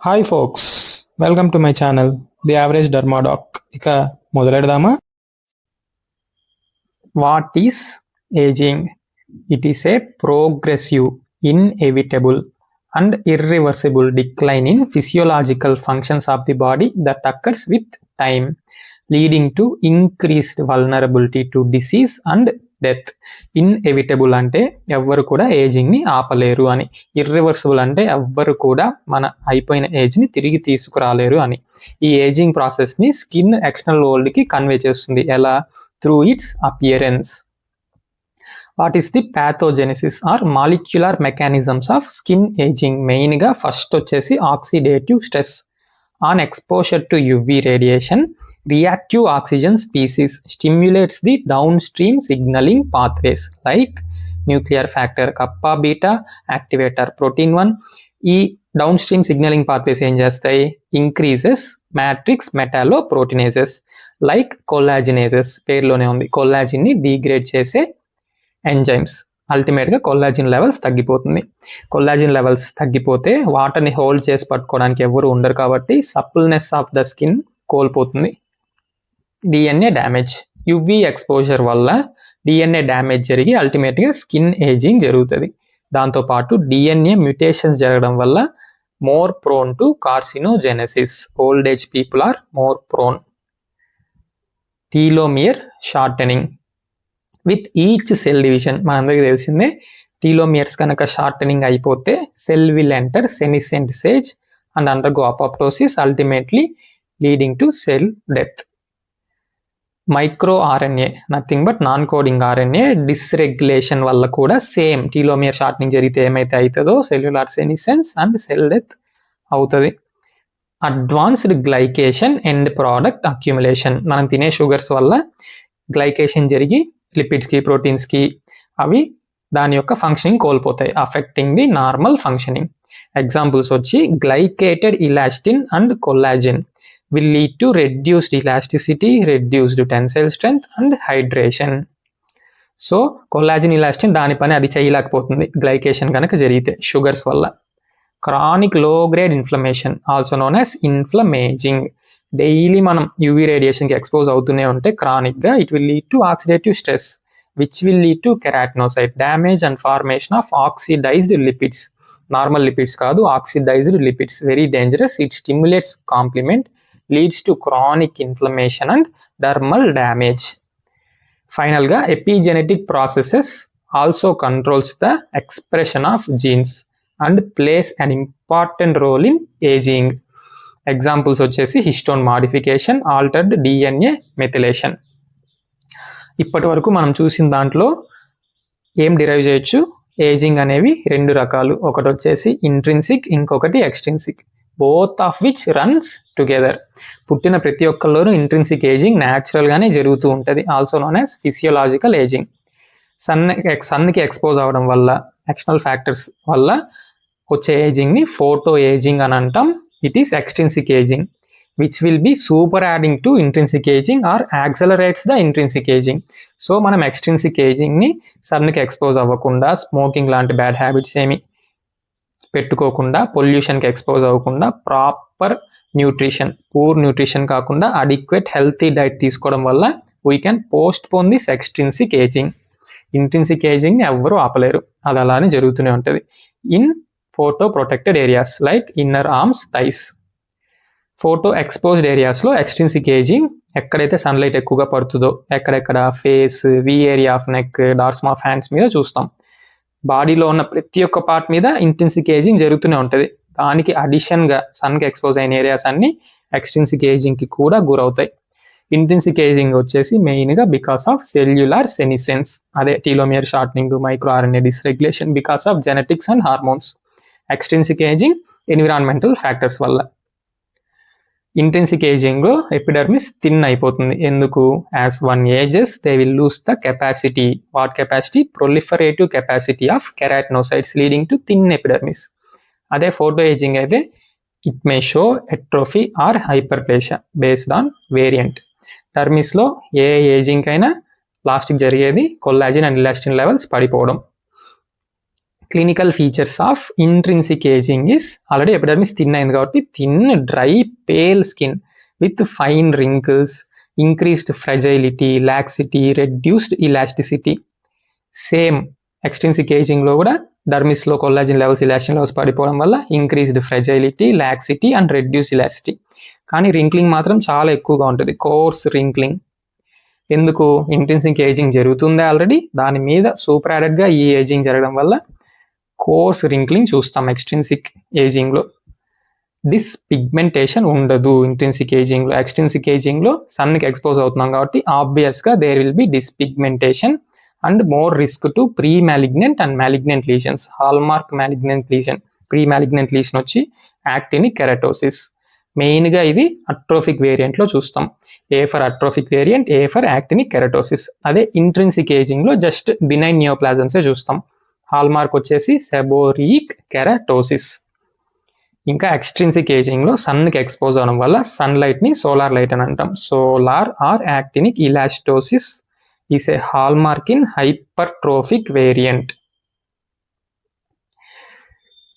Hi folks, welcome to my channel the average Dermadoc. ఇక మొదలెడదామా? What is ageing? It is a progressive, inevitable and irreversible decline in physiological functions of the body that occurs with time, leading to increased vulnerability to disease and death. Inevitable అంటే ఎవ్వరు కూడా ఏజింగ్ని ఆపలేరు అని, irreversible అంటే ఎవ్వరు కూడా మన అయిపోయిన ఏజ్ని తిరిగి తీసుకురాలేరు అని. ఈ ఏజింగ్ ప్రాసెస్ని స్కిన్ ఎక్స్టర్నల్ వరల్డ్కి కన్వే చేస్తుంది. ఎలా? Through its appearance. What is the pathogenesis or molecular mechanisms of skin ageing? మెయిన్గా ఫస్ట్ వచ్చేసి oxidative stress. On exposure to UV radiation, reactive oxygen species stimulates the downstream signaling pathways like nuclear factor kappa beta activator protein 1. ఈ downstream signalling pathways ఏం చేస్తాయి? Increases matrix metalloproteinases like collagenases. పేరులోనే ఉంది, కొల్లాజిన్ని degrade చేసే enzymes. అల్టిమేట్గా collagen levels తగ్గిపోతుంది. Collagen levels తగ్గిపోతే వాటర్ని హోల్డ్ చేసి పట్టుకోవడానికి ఎవరు ఉండరు కాబట్టి సప్పుల్నెస్ ఆఫ్ ద స్కిన్ కోల్పోతుంది. DNA damage. యువి ఎక్స్పోజర్ వల్ల డిఎన్ఏ డ్యామేజ్ జరిగి అల్టిమేట్గా స్కిన్ ఏజింగ్ జరుగుతుంది. దాంతోపాటు డిఎన్ఏ మ్యూటేషన్స్ జరగడం వల్ల more prone to carcinogenesis. Old age people are more prone. Telomere shortening. With each cell division, మనందరికీ తెలిసిందే, టీలోమియర్స్ కనుక షార్టెనింగ్ అయిపోతే cell will enter senescent stage and undergo apoptosis, ultimately leading to cell death. Micro RNA, nothing but non coding RNA dysregulation వల్ల కూడా same telomere shortening జరిగితే ఏమైతే అవుతుందో cellular senescence and cell death అవుతుంది. Advanced glycation end product accumulation. మనం తినే sugars వల్ల glycation జరిగి లిపిడ్స్కి ప్రోటీన్స్కి అవి దాని యొక్క ఫంక్షనింగ్ కోల్పోతాయి, affecting the normal functioning. Examples వచ్చి glycated elastin and collagen will lead to reduced elasticity, reduced tensile strength and hydration. So collagen elastin దాని పని అది చేయలేకపోతుంది గ్లైకేషన్ కనుక జరిగితే షుగర్స్ వల్ల. Chronic low grade inflammation, also known as inflammaging. Daily మనం UV రేడియేషన్కి expose అవుతూనే ఉంటే క్రానిక్గా it will lead to oxidative stress which will lead to keratinocyte damage and formation of oxidised lipids. Normal lipids కాదు, oxidised lipids. Very dangerous. It stimulates complement, leads to chronic inflammation and dermal damage. Finally, epigenetic processes also controls the expression of genes and plays an important role in aging. Examples వచ్చేసి histone modification, altered DNA methylation. ఇప్పటి వరకు మనం చూసిన దాంట్లో ఏం derive చేయొచ్చు? Ageing అనేవి రెండు రకాలు, ఒకటి వచ్చేసి ఇంట్రిన్సిక్, ఇంకొకటి extrinsic. Both of which runs together. పుట్టిన ప్రతి ఒక్కరిలోనూ ఇంట్రిన్సిక్ ఏజింగ్ న్యాచురల్గానే జరుగుతూ ఉంటుంది, also known as physiological ageing. సన్కి ఎక్స్పోజ్ అవ్వడం వల్ల, ఎక్స్టర్నల్ ఫ్యాక్టర్స్ వల్ల వచ్చే ఏజింగ్ని ఫోటో ఏజింగ్ అని అంటాం. It is extrinsic ageing which will be super adding to intrinsic ageing or accelerates the intrinsic ageing. So మనం ఎక్స్ట్రిన్సిక్ ఏజింగ్ని సన్కి ఎక్స్పోజ్ అవ్వకుండా, స్మోకింగ్ లాంటి బ్యాడ్ హ్యాబిట్స్ ఏమి పెట్టుకోకుండా, పొల్యూషన్కి ఎక్స్పోజ్ అవ్వకుండా, ప్రాపర్ న్యూట్రిషన్, పూర్ న్యూట్రిషన్ కాకుండా అడిక్వేట్ హెల్తీ డైట్ తీసుకోవడం వల్ల we can postpone this extrinsic ageing. Intrinsic ఏజింగ్ని ఎవ్వరూ ఆపలేరు, అది అలానే జరుగుతూనే ఉంటుంది. In photo protected areas like inner arms, thighs. Photo exposed ఏరియాస్లో ఎక్స్ట్రిన్సిక్ ఏజింగ్ ఎక్కడైతే సన్లైట్ ఎక్కువగా పడుతుందో, ఎక్కడెక్కడ face, V area of neck, dorsum of hands మీద చూస్తాం. బాడీలో ఉన్న ప్రతి ఒక్క పార్ట్ మీద ఇంటెన్సిక్ ఏజింగ్ జరుగుతూనే ఉంటుంది. దానికి అడిషన్గా సన్కి ఎక్స్పోజ్ అయిన ఏరియాస్ అన్ని ఎక్స్ట్రిన్సిక్ ఏజింగ్కి కూడా గురవుతాయి. ఇంటెన్సిక్ ఏజింగ్ వచ్చేసి మెయిన్గా బికాస్ ఆఫ్ సెల్యులార్ సెనిసెన్స్, అదే telomere shortening, micro RNA dysregulation, because of genetics and hormones. Extrinsic ageing environmental factors వల్ల. ఇంటెన్సిక్ ఏజింగ్లో ఎపిడర్మిస్ థిన్ అయిపోతుంది. ఎందుకు? As one ages they will lose the capacity. What capacity? Proliferative capacity of keratinocytes leading to thin epidermis. అదే photo ageing అయితే it may show atrophy or hyperplasia based on variant. టర్మిస్లో ఏ ageing అయినా లాస్ట్కి జరిగేది collagen and elastin levels పడిపోవడం. Clinical features of intrinsic ageing is already epidermis thin అయింది కాబట్టి thin, dry, pale skin with fine wrinkles, increased fragility, laxity, reduced elasticity. Same extrinsic ఏజింగ్లో కూడా డర్మిస్లో కొల్లాజిన్ లెవెల్స్, ఇలాస్టిన్ లెవెల్స్ పడిపోవడం వల్ల increased fragility, laxity and reduce elasticity. కానీ wrinkling మాత్రం చాలా ఎక్కువగా ఉంటుంది, కోర్స్ రింక్లింగ్. ఎందుకు? ఇంట్రిన్సిక్ ఏజింగ్ జరుగుతుందే ఆల్రెడీ, దాని మీద సూపర్ యాడెడ్గా ఈ ఏజింగ్ జరగడం వల్ల కోర్స్ రింక్లింగ్ చూస్తాం ఎక్స్ట్రిన్సిక్ ఏజింగ్లో. డిస్పిగ్మెంటేషన్ ఉండదు ఇంట్రిన్సిక్ ఏజింగ్లో. ఎక్స్ట్రిన్సిక్ ఏజింగ్లో సన్కి ఎక్స్పోజ్ అవుతున్నాం కాబట్టి ఆబ్వియస్గా there will be depigmentation and more risk to pre malignant and malignant lesions. Hallmark malignant lesion, pre malignant lesion వచ్చి యాక్టినిక్ కెరటోసిస్. మెయిన్గా ఇది అట్రోఫిక్ వేరియంట్లో చూస్తాం. A for atrophic variant, A for actinic keratosis. అదే intrinsic ఏజింగ్లో just benign నియోప్లాజమ్సే చూస్తాం. Hallmark వచ్చేసి సెబోరిక్ కెరటోసిస్. ఇంకా ఎక్స్ట్రిన్సిక్ ఏజింగ్లో సన్కి ఎక్స్పోజ్ అవడం వల్ల సన్లైట్ని సోలార్ లైట్ అని అంటాం. Solar or actinic elastosis is a hallmark in hypertrophic variant.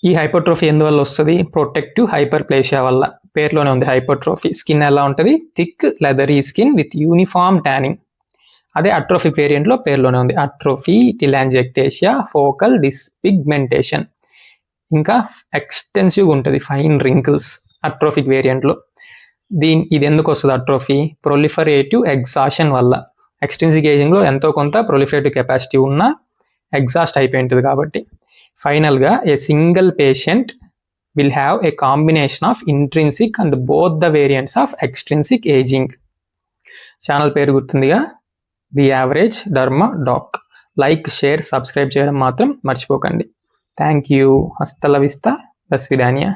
ఈ హైపర్ట్రోఫీ ఎందువల్ల వస్తుంది? ప్రొటెక్టివ్ హైపర్ప్లేషియా వల్ల. పేరులోనే ఉంది హైపర్ట్రోఫీ. స్కిన్ ఎలా ఉంటుంది? Thick leathery skin with uniform tanning. అదే అట్రోఫిక్ వేరియంట్లో పేరులోనే ఉంది అట్రోఫీ, టిలాంజిఎక్టేషియా, ఫోకల్ డిస్పిగ్మెంటేషన్. ఇంకా ఎక్స్టెన్సివ్గా ఉంటుంది, ఫైన్ రింకిల్స్ అట్రోఫిక్ వేరియంట్లో. ఇది ఎందుకు వస్తుంది అట్రోఫీ? ప్రొలిఫరేటివ్ ఎగ్జాషన్ వల్ల. ఎక్స్ట్రిన్సిక్ ఏజింగ్లో ఎంతో కొంత ప్రొలిఫరేటివ్ కెపాసిటీ ఉన్నా ఎగ్జాస్ట్ అయిపోయి ఉంటుంది కాబట్టి. ఫైనల్గా a single patient will have a combination of intrinsic and both the variants of extrinsic aging. Channel పేరు గుర్తుందిగా, the average derma doc. Like, share, subscribe చేయడం మాత్రం మర్చిపోకండి. Thank you. హస్తల విస్తా, దస్విదానియా.